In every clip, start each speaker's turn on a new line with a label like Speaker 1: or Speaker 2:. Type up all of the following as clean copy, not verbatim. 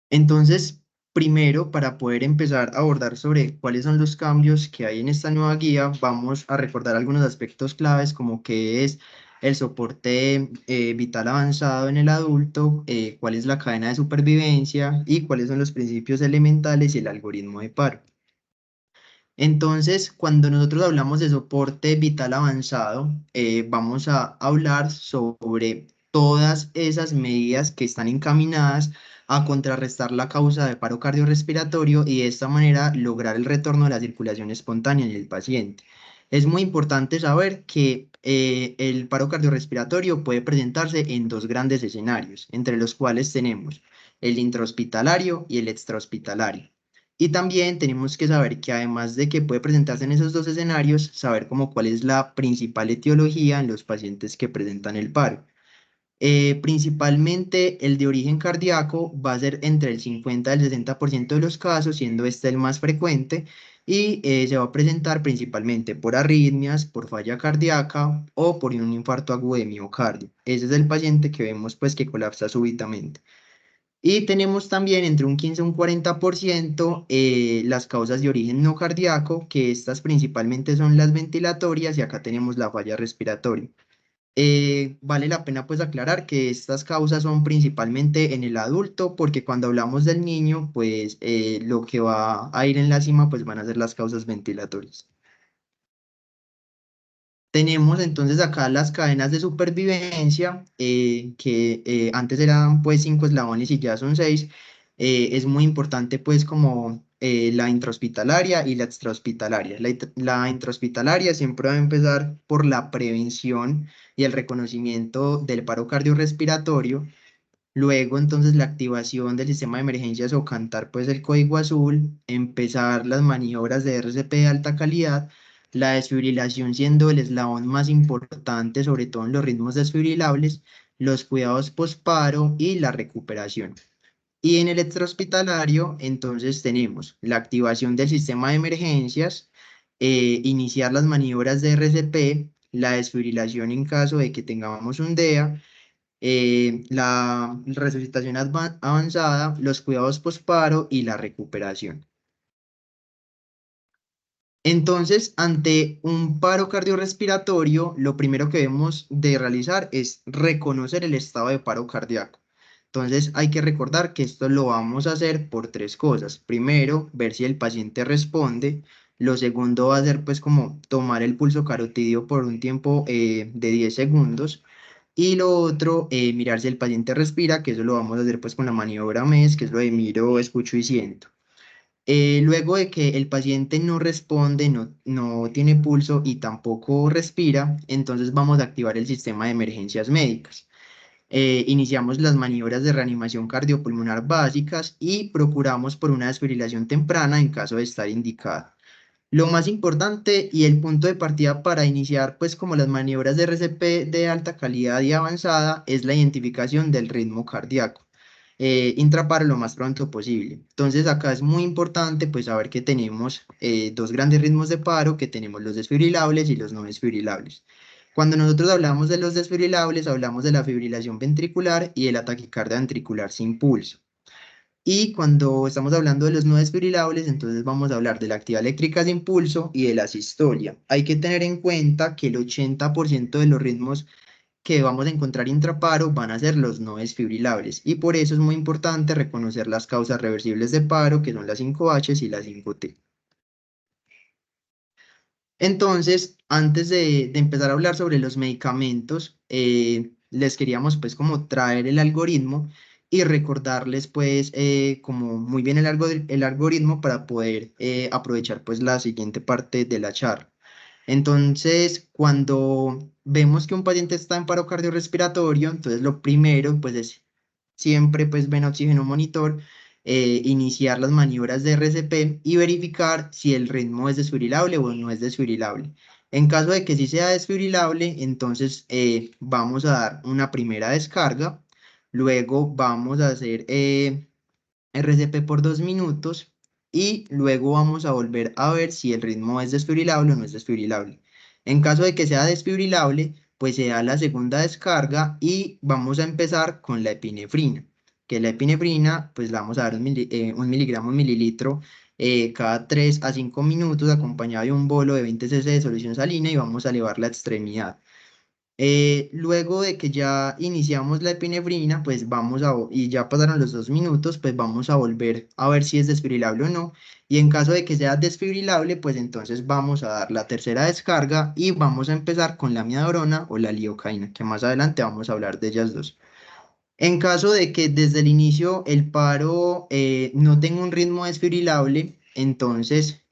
Speaker 1: Entonces, primero, para poder empezar a abordar sobre cuáles son los cambios que hay en esta nueva guía, vamos a recordar algunos aspectos claves como qué es el soporte vital avanzado en el adulto, cuál es la cadena de supervivencia y cuáles son los principios elementales y el algoritmo de paro. Entonces, cuando nosotros hablamos de soporte vital avanzado, vamos a hablar sobre todas esas medidas que están encaminadas a contrarrestar la causa de paro cardiorrespiratorio y de esta manera lograr el retorno de la circulación espontánea en el paciente. Es muy importante saber que el paro cardiorrespiratorio puede presentarse en dos grandes escenarios, entre los cuales tenemos el intrahospitalario y el extrahospitalario. Y también tenemos que saber que además de que puede presentarse en esos dos escenarios, saber como cuál es la principal etiología en los pacientes que presentan el paro. Principalmente el de origen cardíaco va a ser entre el 50 y el 60% de los casos, siendo este el más frecuente, y se va a presentar principalmente por arritmias, por falla cardíaca o por un infarto agudo de miocardio. Ese es el paciente que vemos pues que colapsa súbitamente. Y tenemos también entre un 15 y un 40% las causas de origen no cardíaco, que estas principalmente son las ventilatorias y acá tenemos la falla respiratoria. Vale la pena pues aclarar que estas causas son principalmente en el adulto, porque cuando hablamos del niño, pues lo que va a ir en la cima pues van a ser las causas ventilatorias. Tenemos entonces acá las cadenas de supervivencia, que antes eran pues 5 eslabones y ya son 6. Es muy importante pues como la intrahospitalaria y la extrahospitalaria. La intrahospitalaria siempre va a empezar por la prevención y el reconocimiento del paro cardiorrespiratorio. Luego entonces la activación del sistema de emergencias o cantar pues el código azul, empezar las maniobras de RCP de alta calidad, la desfibrilación siendo el eslabón más importante, sobre todo en los ritmos desfibrilables, los cuidados posparo y la recuperación. Y en el extrahospitalario entonces tenemos la activación del sistema de emergencias, iniciar las maniobras de RCP, la desfibrilación en caso de que tengamos un DEA, la resucitación avanzada, los cuidados posparo y la recuperación. Entonces, ante un paro cardiorrespiratorio, lo primero que debemos de realizar es reconocer el estado de paro cardíaco. Entonces, hay que recordar que esto lo vamos a hacer por tres cosas. Primero, ver si el paciente responde. Lo segundo va a ser pues como tomar el pulso carotidio por un tiempo de 10 segundos. Y lo otro, mirar si el paciente respira, que eso lo vamos a hacer pues con la maniobra MES, que es lo de miro, escucho y siento. Luego de que el paciente no responde, no tiene pulso y tampoco respira, entonces vamos a activar el sistema de emergencias médicas. Iniciamos las maniobras de reanimación cardiopulmonar básicas y procuramos por una desfibrilación temprana en caso de estar indicada. Lo más importante y el punto de partida para iniciar, pues como las maniobras de RCP de alta calidad y avanzada, es la identificación del ritmo cardíaco. Intraparo lo más pronto posible. Entonces acá es muy importante pues saber que tenemos dos grandes ritmos de paro, que tenemos los desfibrilables y los no desfibrilables. Cuando nosotros hablamos de los desfibrilables, hablamos de la fibrilación ventricular y de la taquicardia ventricular sin pulso. Y cuando estamos hablando de los no desfibrilables, entonces vamos a hablar de la actividad eléctrica de impulso y de la sistolia. Hay que tener en cuenta que el 80% de los ritmos que vamos a encontrar intraparo van a ser los no desfibrilables. Y por eso es muy importante reconocer las causas reversibles de paro, que son las 5H y las 5T. Entonces, antes de empezar a hablar sobre los medicamentos, les queríamos pues como traer el algoritmo y recordarles pues como muy bien el algoritmo para poder aprovechar pues la siguiente parte de la charla. Entonces, cuando vemos que un paciente está en paro cardiorrespiratorio, entonces lo primero pues es siempre pues ven oxígeno monitor, iniciar las maniobras de RCP y verificar si el ritmo es desfibrilable o no es desfibrilable. En caso de que sí sea desfibrilable, entonces vamos a dar una primera descarga, luego vamos a hacer RCP por 2 minutos y luego vamos a volver a ver si el ritmo es desfibrilable o no es desfibrilable. En caso de que sea desfibrilable, pues se da la segunda descarga y vamos a empezar con la epinefrina. que la epinefrina, pues la vamos a dar un miligramo mililitro cada 3 a 5 minutos acompañado de un bolo de 20 cc de solución salina y vamos a elevar la extremidad. Luego de que ya iniciamos la epinefrina, pues y ya pasaron los 2 minutos, pues vamos a volver a ver si es desfibrilable o no. Y en caso de que sea desfibrilable, pues entonces vamos a dar la tercera descarga y vamos a empezar con la amiodarona o la lidocaína, que más adelante vamos a hablar de ellas dos. En caso de que desde el inicio el paro no tenga un ritmo desfibrilable, entonces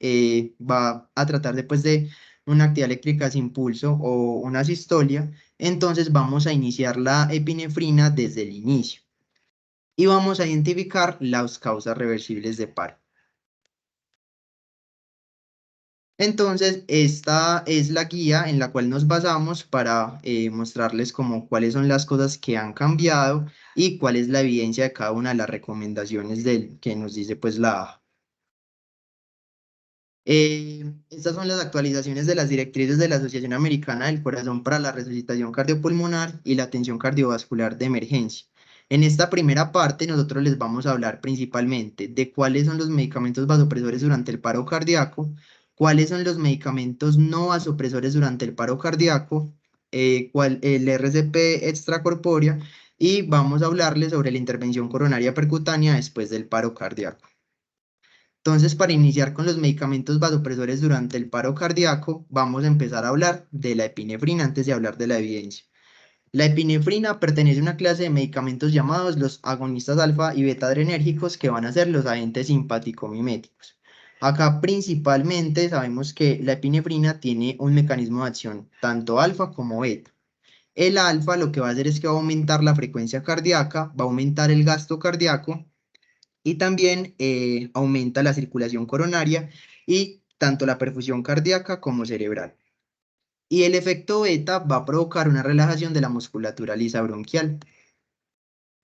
Speaker 1: va a tratar después de una actividad eléctrica sin pulso o una sistolia, entonces vamos a iniciar la epinefrina desde el inicio y vamos a identificar las causas reversibles de paro. Entonces, esta es la guía en la cual nos basamos para mostrarles como cuáles son las cosas que han cambiado y cuál es la evidencia de cada una de las recomendaciones que nos dice pues la AHA. Estas son las actualizaciones de las directrices de la Asociación Americana del Corazón para la Resucitación Cardiopulmonar y la Atención Cardiovascular de Emergencia. En esta primera parte nosotros les vamos a hablar principalmente de cuáles son los medicamentos vasopresores durante el paro cardíaco, cuáles son los medicamentos no vasopresores durante el paro cardíaco, el RCP extracorpórea y vamos a hablarles sobre la intervención coronaria percutánea después del paro cardíaco. Entonces, para iniciar con los medicamentos vasopresores durante el paro cardíaco, vamos a empezar a hablar de la epinefrina antes de hablar de la evidencia. La epinefrina pertenece a una clase de medicamentos llamados los agonistas alfa y beta adrenérgicos que van a ser los agentes simpático-miméticos. Acá principalmente sabemos que la epinefrina tiene un mecanismo de acción tanto alfa como beta. El alfa lo que va a hacer es que va a aumentar la frecuencia cardíaca, va a aumentar el gasto cardíaco y también aumenta la circulación coronaria y tanto la perfusión cardíaca como cerebral. Y el efecto beta va a provocar una relajación de la musculatura lisa bronquial.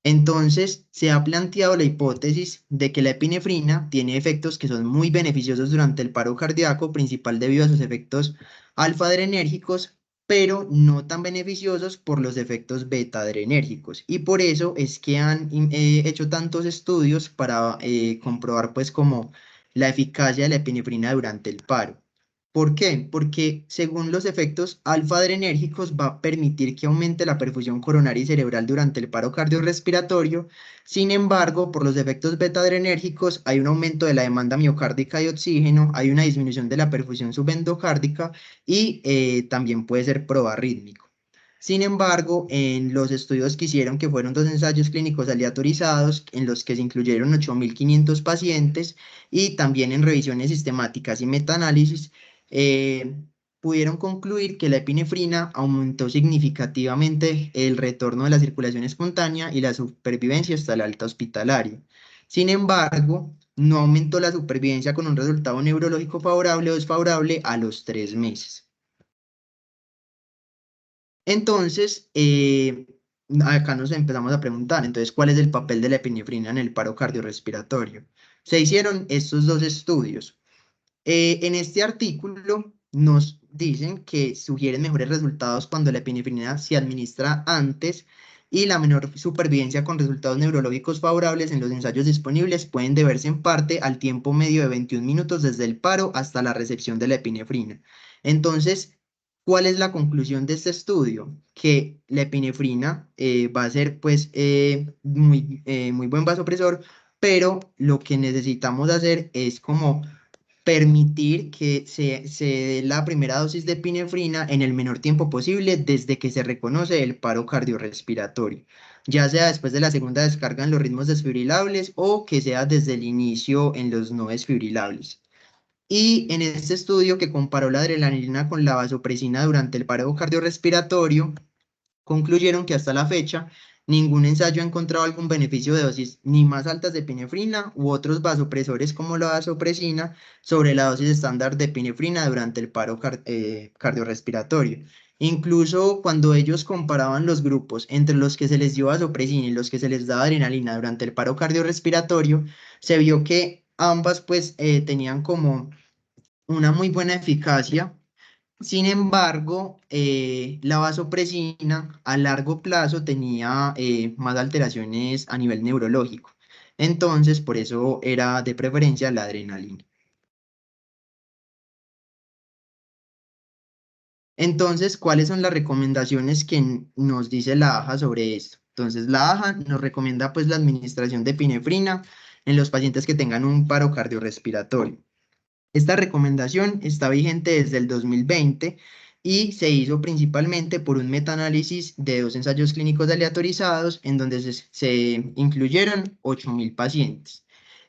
Speaker 1: Entonces, se ha planteado la hipótesis de que la epinefrina tiene efectos que son muy beneficiosos durante el paro cardíaco, principal debido a sus efectos alfa-adrenérgicos, pero no tan beneficiosos por los efectos beta-adrenérgicos. Y por eso es que han hecho tantos estudios para comprobar pues como la eficacia de la epinefrina durante el paro. ¿Por qué? Porque según los efectos alfa-adrenérgicos va a permitir que aumente la perfusión coronaria y cerebral durante el paro cardiorrespiratorio. Sin embargo, por los efectos beta-adrenérgicos hay un aumento de la demanda miocárdica de oxígeno, hay una disminución de la perfusión subendocárdica y también puede ser proarrítmico. Sin embargo, en los estudios que hicieron, que fueron dos ensayos clínicos aleatorizados, en los que se incluyeron 8.500 pacientes y también en revisiones sistemáticas y metaanálisis, eh, pudieron concluir que la epinefrina aumentó significativamente el retorno de la circulación espontánea y la supervivencia hasta la alta hospitalaria. Sin embargo, no aumentó la supervivencia con un resultado neurológico favorable o desfavorable a los 3 meses. Entonces, acá nos empezamos a preguntar, entonces, ¿cuál es el papel de la epinefrina en el paro cardiorrespiratorio? Se hicieron estos dos estudios. En este artículo nos dicen que sugieren mejores resultados cuando la epinefrina se administra antes y la menor supervivencia con resultados neurológicos favorables en los ensayos disponibles pueden deberse en parte al tiempo medio de 21 minutos desde el paro hasta la recepción de la epinefrina. Entonces, ¿cuál es la conclusión de este estudio? Que la epinefrina va a ser pues muy buen vasopresor, pero lo que necesitamos hacer es como permitir que se dé la primera dosis de epinefrina en el menor tiempo posible desde que se reconoce el paro cardiorrespiratorio, ya sea después de la segunda descarga en los ritmos desfibrilables o que sea desde el inicio en los no desfibrilables. Y en este estudio que comparó la adrenalina con la vasopresina durante el paro cardiorrespiratorio, concluyeron que hasta la fecha ningún ensayo ha encontrado algún beneficio de dosis ni más altas de epinefrina u otros vasopresores como la vasopresina sobre la dosis estándar de epinefrina durante el paro cardiorrespiratorio. Incluso cuando ellos comparaban los grupos entre los que se les dio vasopresina y los que se les daba adrenalina durante el paro cardiorrespiratorio, se vio que ambas pues tenían como una muy buena eficacia, Sin embargo, la vasopresina a largo plazo tenía más alteraciones a nivel neurológico. Entonces, por eso era de preferencia la adrenalina. Entonces, ¿cuáles son las recomendaciones que nos dice la AJA sobre esto? Entonces, la AJA nos recomienda pues la administración de epinefrina en los pacientes que tengan un paro cardiorrespiratorio. Esta recomendación está vigente desde el 2020 y se hizo principalmente por un metaanálisis de dos ensayos clínicos aleatorizados en donde se incluyeron 8.000 pacientes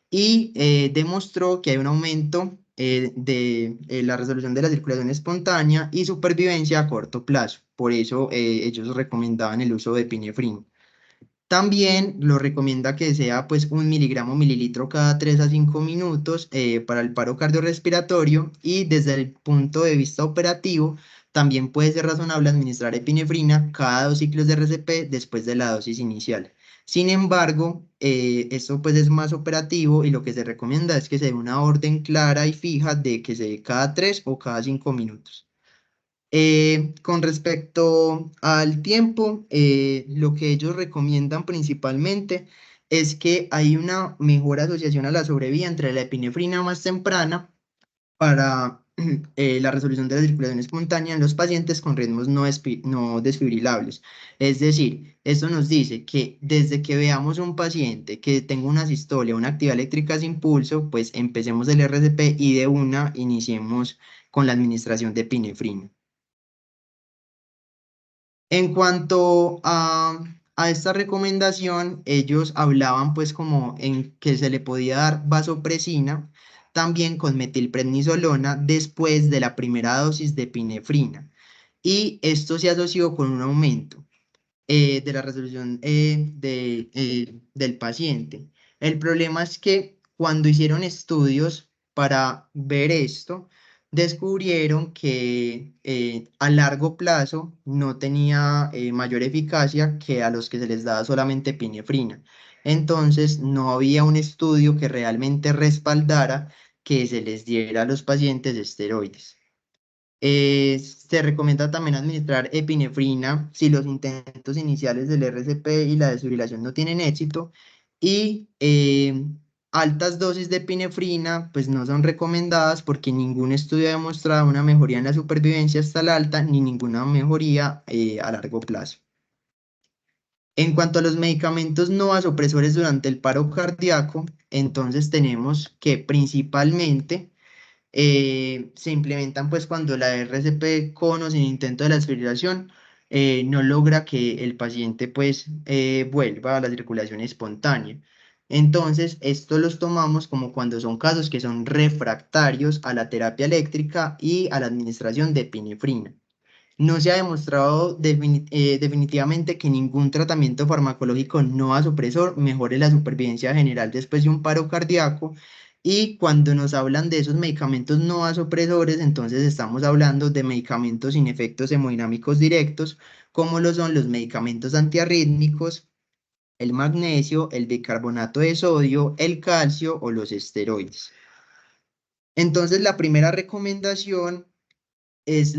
Speaker 1: y demostró que hay un aumento de la resolución de la circulación espontánea y supervivencia a corto plazo. Por eso ellos recomendaban el uso de epinefrina. También lo recomienda que sea pues 1 miligramo mililitro cada 3 a 5 minutos para el paro cardiorrespiratorio y desde el punto de vista operativo también puede ser razonable administrar epinefrina cada 2 ciclos de RCP después de la dosis inicial. Sin embargo, esto pues es más operativo y lo que se recomienda es que se dé una orden clara y fija de que se dé cada 3 o cada 5 minutos. Con respecto al tiempo, lo que ellos recomiendan principalmente es que hay una mejor asociación a la sobrevida entre la epinefrina más temprana para la resolución de la circulación espontánea en los pacientes con ritmos no desfibrilables. Es decir, esto nos dice que desde que veamos un paciente que tenga una sistolia, una actividad eléctrica sin pulso, pues empecemos el RCP y de una iniciemos con la administración de epinefrina. En cuanto a esta recomendación, ellos hablaban pues como en que se le podía dar vasopresina también con metilprednisolona después de la primera dosis de epinefrina. Y esto se asoció con un aumento de la resolución del paciente. El problema es que cuando hicieron estudios para ver esto, descubrieron que a largo plazo no tenía mayor eficacia que a los que se les daba solamente epinefrina. Entonces, no había un estudio que realmente respaldara que se les diera a los pacientes esteroides. Se recomienda también administrar epinefrina si los intentos iniciales del RCP y la desfibrilación no tienen éxito. Y altas dosis de epinefrina pues no son recomendadas porque ningún estudio ha demostrado una mejoría en la supervivencia hasta la alta ni ninguna mejoría a largo plazo. En cuanto a los medicamentos no vasopresores durante el paro cardíaco, entonces tenemos que principalmente se implementan pues cuando la RCP con o sin intento de la desfibrilación no logra que el paciente pues vuelva a la circulación espontánea. Entonces, esto los tomamos como cuando son casos que son refractarios a la terapia eléctrica y a la administración de epinefrina. No se ha demostrado definitivamente que ningún tratamiento farmacológico no vasopresor mejore la supervivencia general después de un paro cardíaco. Y cuando nos hablan de esos medicamentos no vasopresores, entonces estamos hablando de medicamentos sin efectos hemodinámicos directos, como lo son los medicamentos antiarrítmicos, el magnesio, el bicarbonato de sodio, el calcio o los esteroides. Entonces, la primera recomendación es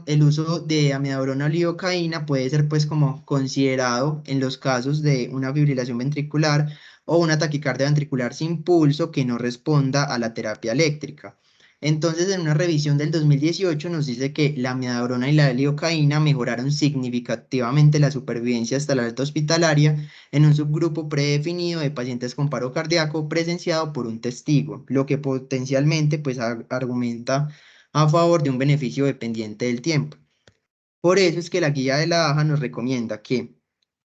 Speaker 1: el uso de amiodarona lidocaína puede ser pues como considerado en los casos de una fibrilación ventricular o una taquicardia ventricular sin pulso que no responda a la terapia eléctrica. Entonces, en una revisión del 2018 nos dice que la amiodarona y la lidocaína mejoraron significativamente la supervivencia hasta la alta hospitalaria en un subgrupo predefinido de pacientes con paro cardíaco presenciado por un testigo, lo que potencialmente pues argumenta a favor de un beneficio dependiente del tiempo. Por eso es que la guía de la AJA nos recomienda que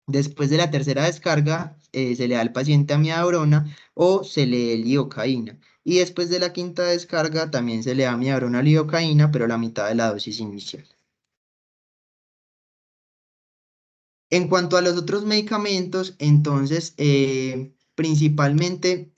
Speaker 1: después de la tercera descarga se le da al paciente amiodarona o se le dé lidocaína. Y después de la quinta descarga también se le da amiodarona lidocaína, pero la mitad de la dosis inicial. En cuanto a los otros medicamentos, entonces, principalmente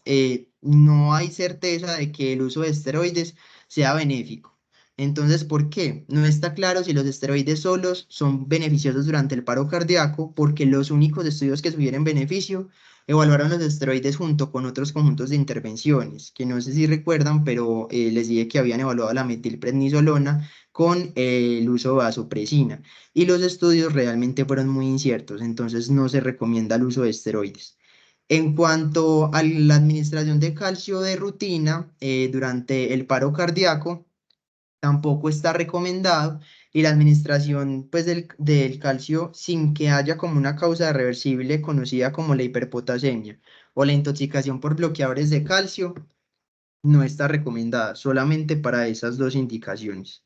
Speaker 1: no hay certeza de que el uso de esteroides sea benéfico. Entonces, ¿por qué? No está claro si los esteroides solos son beneficiosos durante el paro cardíaco, porque los únicos estudios que sugieren beneficio evaluaron los esteroides junto con otros conjuntos de intervenciones, que no sé si recuerdan, pero les dije que habían evaluado la metilprednisolona con el uso de vasopresina, y los estudios realmente fueron muy inciertos, entonces no se recomienda el uso de esteroides. En cuanto a la administración de calcio de rutina durante el paro cardíaco, tampoco está recomendado, y la administración pues del calcio sin que haya como una causa reversible conocida como la hiperpotasemia o la intoxicación por bloqueadores de calcio no está recomendada, solamente para esas dos indicaciones.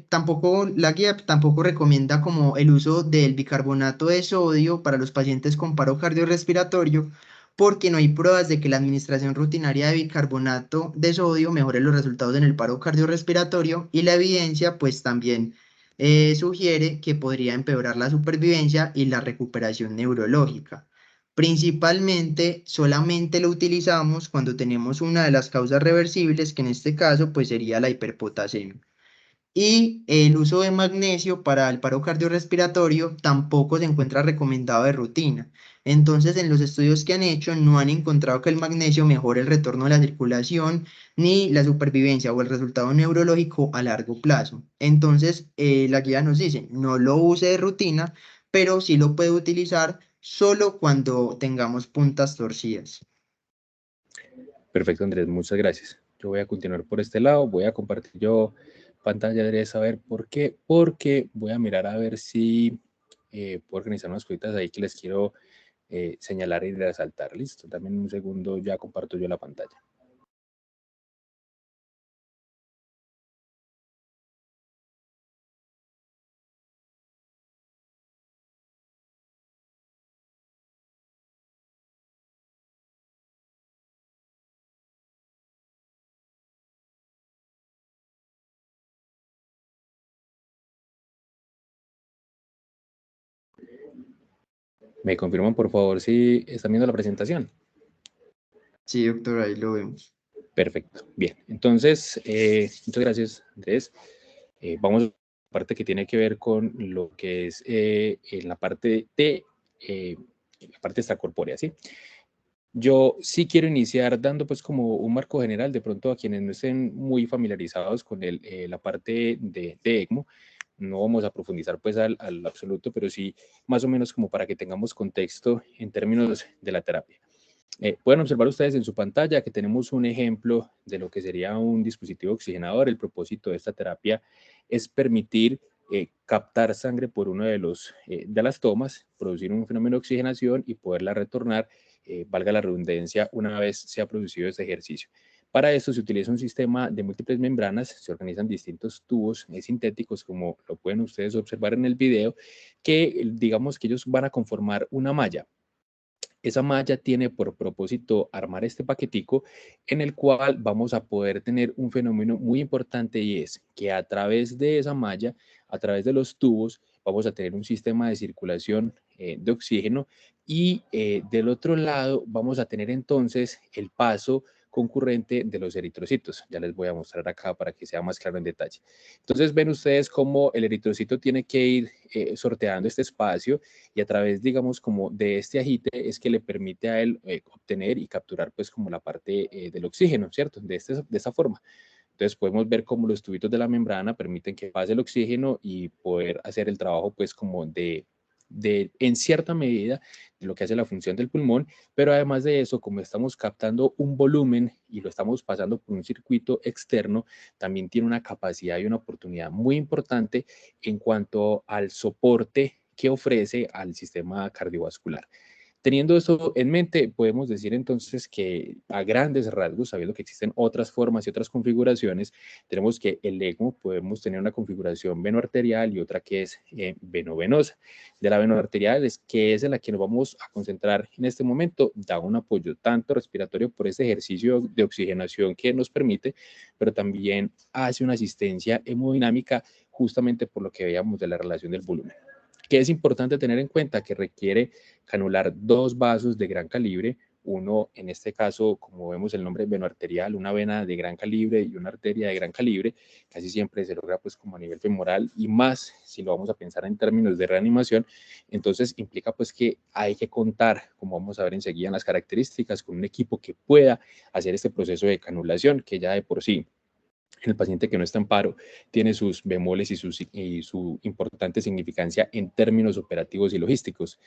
Speaker 1: Tampoco la guía tampoco recomienda como el uso del bicarbonato de sodio para los pacientes con paro cardiorrespiratorio, porque no hay pruebas de que la administración rutinaria de bicarbonato de sodio mejore los resultados en el paro cardiorrespiratorio, y la evidencia pues también sugiere que podría empeorar la supervivencia y la recuperación neurológica. Principalmente, solamente lo utilizamos cuando tenemos una de las causas reversibles, que en este caso pues sería la hiperpotasemia. Y el uso de magnesio para el paro cardiorrespiratorio tampoco se encuentra recomendado de rutina. Entonces, en los estudios que han hecho, no han encontrado que el magnesio mejore el retorno de la circulación, ni la supervivencia o el resultado neurológico a largo plazo. Entonces, la guía nos dice, no lo use de rutina, pero sí lo puede utilizar solo cuando tengamos puntas torcidas.
Speaker 2: Perfecto, Andrés, muchas gracias. Yo voy a continuar por este lado, voy a compartir yo pantalla de saber por qué, porque voy a mirar a ver si puedo organizar unas cositas ahí que les quiero señalar y resaltar. Listo, también un segundo, ya comparto yo la pantalla. ¿Me confirman, por favor, si están viendo la presentación?
Speaker 1: Sí, doctor, ahí lo vemos.
Speaker 2: Perfecto, bien. Entonces, muchas gracias, Andrés. Vamos a la parte que tiene que ver con lo que es en la parte de la parte extracorpórea, ¿sí? Yo sí quiero iniciar dando pues como un marco general de pronto a quienes no estén muy familiarizados con la parte de ECMO. No vamos a profundizar pues al absoluto, pero sí más o menos como para que tengamos contexto en términos de la terapia. Pueden observar ustedes en su pantalla que tenemos un ejemplo de lo que sería un dispositivo oxigenador. El propósito de esta terapia es permitir captar sangre por uno de las tomas, producir un fenómeno de oxigenación y poderla retornar, valga la redundancia, una vez se ha producido este ejercicio. Para esto se utiliza un sistema de múltiples membranas, se organizan distintos tubos sintéticos, como lo pueden ustedes observar en el video, que digamos que ellos van a conformar una malla. Esa malla tiene por propósito armar este paquetico en el cual vamos a poder tener un fenómeno muy importante, y es que a través de esa malla, a través de los tubos, vamos a tener un sistema de circulación de oxígeno, y del otro lado vamos a tener entonces el paso concurrente de los eritrocitos. Ya les voy a mostrar acá para que sea más claro en detalle. Entonces ven ustedes cómo el eritrocito tiene que ir sorteando este espacio, y a través, digamos, como de este agite es que le permite a él obtener y capturar pues como la parte del oxígeno, ¿cierto? De esta forma. Entonces podemos ver cómo los tubitos de la membrana permiten que pase el oxígeno y poder hacer el trabajo pues como en cierta medida, de lo que hace la función del pulmón. Pero además de eso, como estamos captando un volumen y lo estamos pasando por un circuito externo, también tiene una capacidad y una oportunidad muy importante en cuanto al soporte que ofrece al sistema cardiovascular. Teniendo eso en mente, podemos decir entonces que a grandes rasgos, sabiendo que existen otras formas y otras configuraciones, tenemos que el ECMO podemos tener una configuración venoarterial y otra que es venovenosa. De la venoarterial, que es en la que nos vamos a concentrar en este momento, da un apoyo tanto respiratorio por este ejercicio de oxigenación que nos permite, pero también hace una asistencia hemodinámica, justamente por lo que veíamos de la relación del volumen. Que es importante tener en cuenta que requiere canular dos vasos de gran calibre, uno, en este caso, como vemos el nombre venoarterial, una vena de gran calibre y una arteria de gran calibre, casi siempre se logra pues como a nivel femoral, y más si lo vamos a pensar en términos de reanimación, entonces implica pues que hay que contar, como vamos a ver enseguida en las características, con un equipo que pueda hacer este proceso de canulación, que ya de por sí el paciente que no está en paro tiene sus bemoles y su importante significancia en términos operativos y logísticos.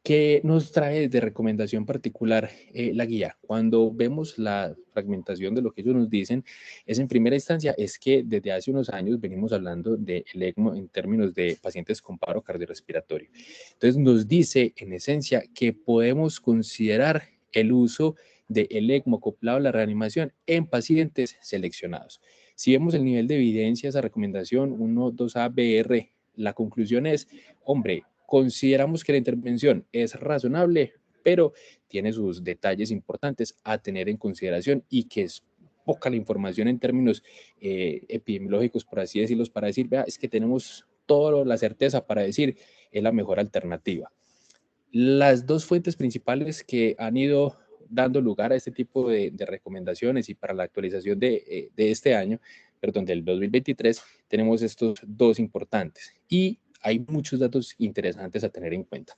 Speaker 2: ¿Qué nos trae de recomendación particular la guía? Cuando vemos la fragmentación de lo que ellos nos dicen, es en primera instancia, es que desde hace unos años venimos hablando del ECMO en términos de pacientes con paro cardiorrespiratorio. Entonces nos dice en esencia que podemos considerar el uso del ECMO acoplado a la reanimación en pacientes seleccionados. Si vemos el nivel de evidencia, esa recomendación 1, 2A, BR, la conclusión es, hombre, consideramos que la intervención es razonable, pero tiene sus detalles importantes a tener en consideración y que es poca la información en términos epidemiológicos, por así decirlo, para decir, vea, es que tenemos toda la certeza para decir es la mejor alternativa. Las dos fuentes principales que han ido dando lugar a este tipo de recomendaciones y para la actualización de este año, perdón, del 2023, tenemos estos dos importantes y hay muchos datos interesantes a tener en cuenta.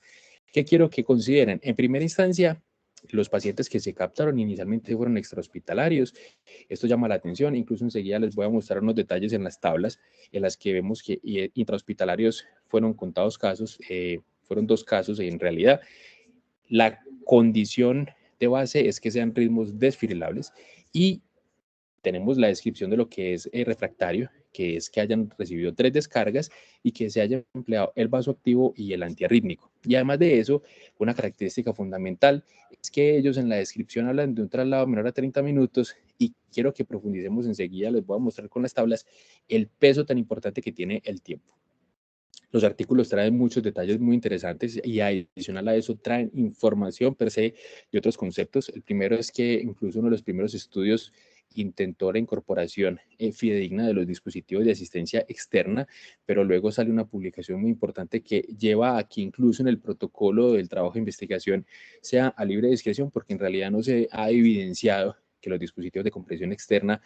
Speaker 2: ¿Qué quiero que consideren? En primera instancia, los pacientes que se captaron inicialmente fueron extrahospitalarios. Esto llama la atención, incluso enseguida les voy a mostrar unos detalles en las tablas en las que vemos que intrahospitalarios fueron contados casos, fueron 2 casos en realidad. La condición de base es que sean ritmos desfibrilables y tenemos la descripción de lo que es refractario, que es que hayan recibido 3 descargas y que se haya empleado el vasoactivo y el antiarrítmico. Y además de eso, una característica fundamental es que ellos en la descripción hablan de un traslado menor a 30 minutos y quiero que profundicemos enseguida, les voy a mostrar con las tablas el peso tan importante que tiene el tiempo. Los artículos traen muchos detalles muy interesantes y adicional a eso traen información per se de otros conceptos. El primero es que incluso uno de los primeros estudios intentó la incorporación fidedigna de los dispositivos de asistencia externa, pero luego sale una publicación muy importante que lleva a que incluso en el protocolo del trabajo de investigación sea a libre discreción, porque en realidad no se ha evidenciado que los dispositivos de compresión externa,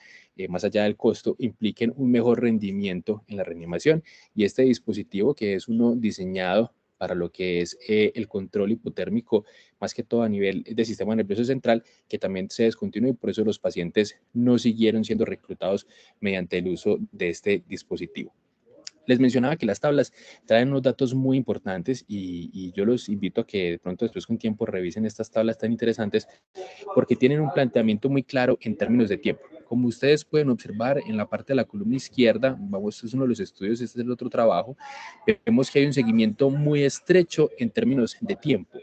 Speaker 2: más allá del costo, impliquen un mejor rendimiento en la reanimación. Y este dispositivo, que es uno diseñado para lo que es el control hipotérmico, más que todo a nivel de sistema nervioso central, que también se descontinuó y por eso los pacientes no siguieron siendo reclutados mediante el uso de este dispositivo. Les mencionaba que las tablas traen unos datos muy importantes y yo los invito a que de pronto después con tiempo revisen estas tablas tan interesantes porque tienen un planteamiento muy claro en términos de tiempo. Como ustedes pueden observar en la parte de la columna izquierda, vamos, este es uno de los estudios, este es el otro trabajo, vemos que hay un seguimiento muy estrecho en términos de tiempo.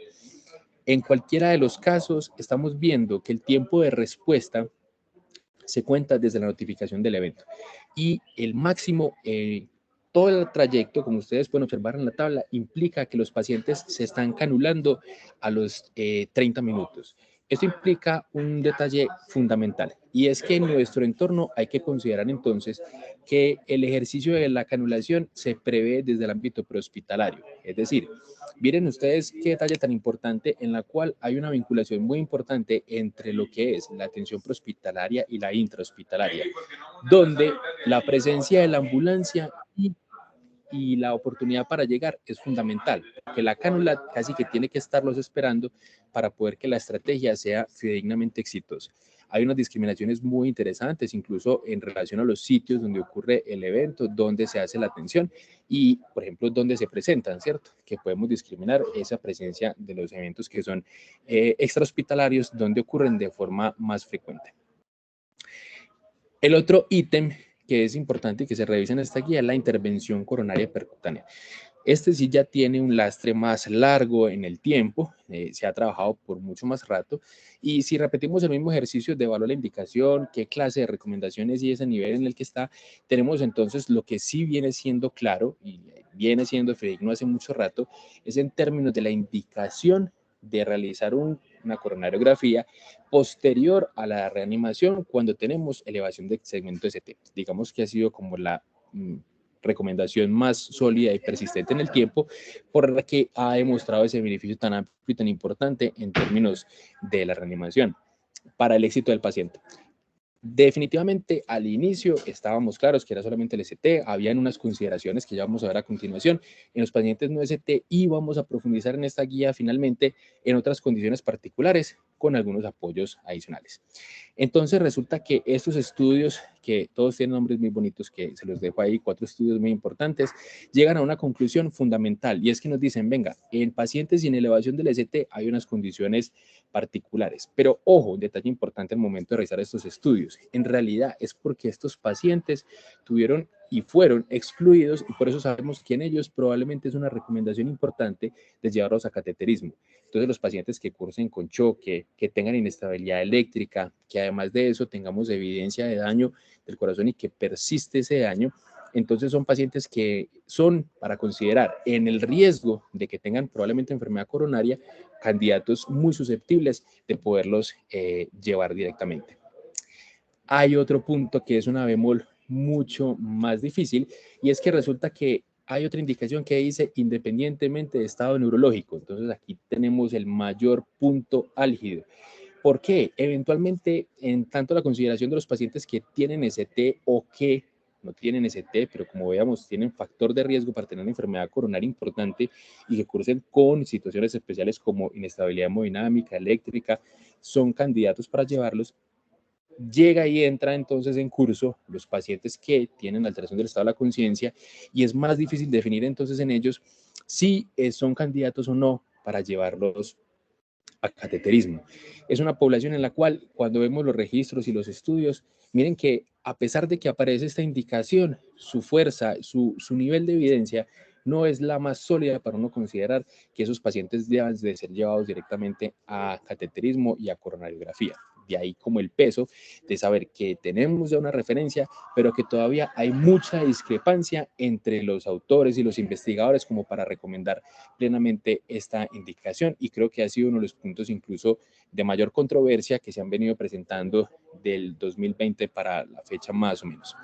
Speaker 2: En cualquiera de los casos, estamos viendo que el tiempo de respuesta se cuenta desde la notificación del evento y el máximo, todo el trayecto, como ustedes pueden observar en la tabla, implica que los pacientes se están canulando a los 30 minutos. Esto implica un detalle fundamental y es que en nuestro entorno hay que considerar entonces que el ejercicio de la canulación se prevé desde el ámbito prehospitalario, es decir, miren ustedes qué detalle tan importante en la cual hay una vinculación muy importante entre lo que es la atención prehospitalaria y la intrahospitalaria, donde la presencia de la ambulancia y la oportunidad para llegar es fundamental, que la cánula casi que tiene que estarlos esperando para poder que la estrategia sea fidedignamente exitosa. Hay unas discriminaciones muy interesantes, incluso en relación a los sitios donde ocurre el evento, donde se hace la atención y, por ejemplo, donde se presentan, ¿cierto? Que podemos discriminar esa presencia de los eventos que son extrahospitalarios, donde ocurren de forma más frecuente. El otro ítem que es importante que se revise en esta guía es la intervención coronaria percutánea. Este sí ya tiene un lastre más largo en el tiempo, se ha trabajado por mucho más rato y si repetimos el mismo ejercicio de evaluar la indicación, qué clase de recomendaciones y ese nivel en el que está, tenemos entonces lo que sí viene siendo claro y viene siendo fidedigno hace mucho rato, es en términos de la indicación de realizar una coronariografía posterior a la reanimación cuando tenemos elevación de segmento ST. Digamos que ha sido como la recomendación más sólida y persistente en el tiempo, por la que ha demostrado ese beneficio tan amplio y tan importante en términos de la reanimación para el éxito del paciente. Definitivamente al inicio estábamos claros que era solamente el ST, habían unas consideraciones que ya vamos a ver a continuación en los pacientes no ST y vamos a profundizar en esta guía finalmente en otras condiciones particulares con algunos apoyos adicionales. Entonces resulta que estos estudios, que todos tienen nombres muy bonitos, que se los dejo ahí, 4 estudios muy importantes, llegan a una conclusión fundamental y es que nos dicen, venga, en pacientes sin elevación del ST hay unas condiciones particulares, pero ojo, un detalle importante al momento de realizar estos estudios, en realidad es porque estos pacientes tuvieron y fueron excluidos y por eso sabemos que en ellos probablemente es una recomendación importante de llevarlos a cateterismo. Entonces los pacientes que cursen con choque, que tengan inestabilidad eléctrica, que además de eso tengamos evidencia de daño del corazón y que persiste ese daño, entonces son pacientes que son para considerar en el riesgo de que tengan probablemente enfermedad coronaria, candidatos muy susceptibles de poderlos llevar directamente. Hay otro punto que es una bemol mucho más difícil y es que resulta que hay otra indicación que dice independientemente de estado neurológico. Entonces aquí tenemos el mayor punto álgido. ¿Por qué? Eventualmente, en tanto la consideración de los pacientes que tienen ST o que no tienen ST, pero como veamos, tienen factor de riesgo para tener una enfermedad coronaria importante y que cursen con situaciones especiales como inestabilidad hemodinámica, eléctrica, son candidatos para llevarlos. Llega y entra entonces en curso los pacientes que tienen alteración del estado de la conciencia y es más difícil definir entonces en ellos si son candidatos o no para llevarlos a cateterismo. Es una población en la cual cuando vemos los registros y los estudios, miren que a pesar de que aparece esta indicación, su fuerza, su nivel de evidencia no es la más sólida para uno considerar que esos pacientes deben de ser llevados directamente a cateterismo y a coronariografía. De ahí como el peso de saber que tenemos ya una referencia, pero que todavía hay mucha discrepancia entre los autores y los investigadores como para recomendar plenamente esta indicación y creo que ha sido uno de los puntos incluso de mayor controversia que se han venido presentando del 2020 para la fecha más o menos.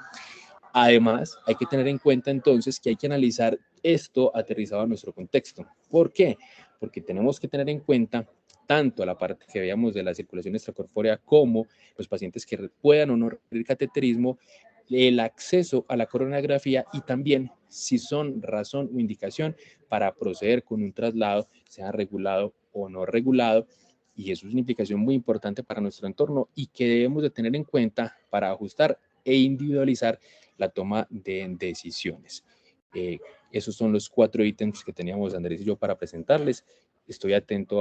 Speaker 2: Además, hay que tener en cuenta entonces que hay que analizar esto aterrizado a nuestro contexto. ¿Por qué? Porque tenemos que tener en cuenta tanto la parte que veíamos de la circulación extracorpórea como los pacientes que puedan o no requerir cateterismo, el acceso a la coronografía y también si son razón o indicación para proceder con un traslado, sea regulado o no regulado. Y eso es una implicación muy importante para nuestro entorno y que debemos de tener en cuenta para ajustar e individualizar la toma de decisiones. Esos son los 4 ítems que teníamos Andrés y yo para presentarles. Estoy atento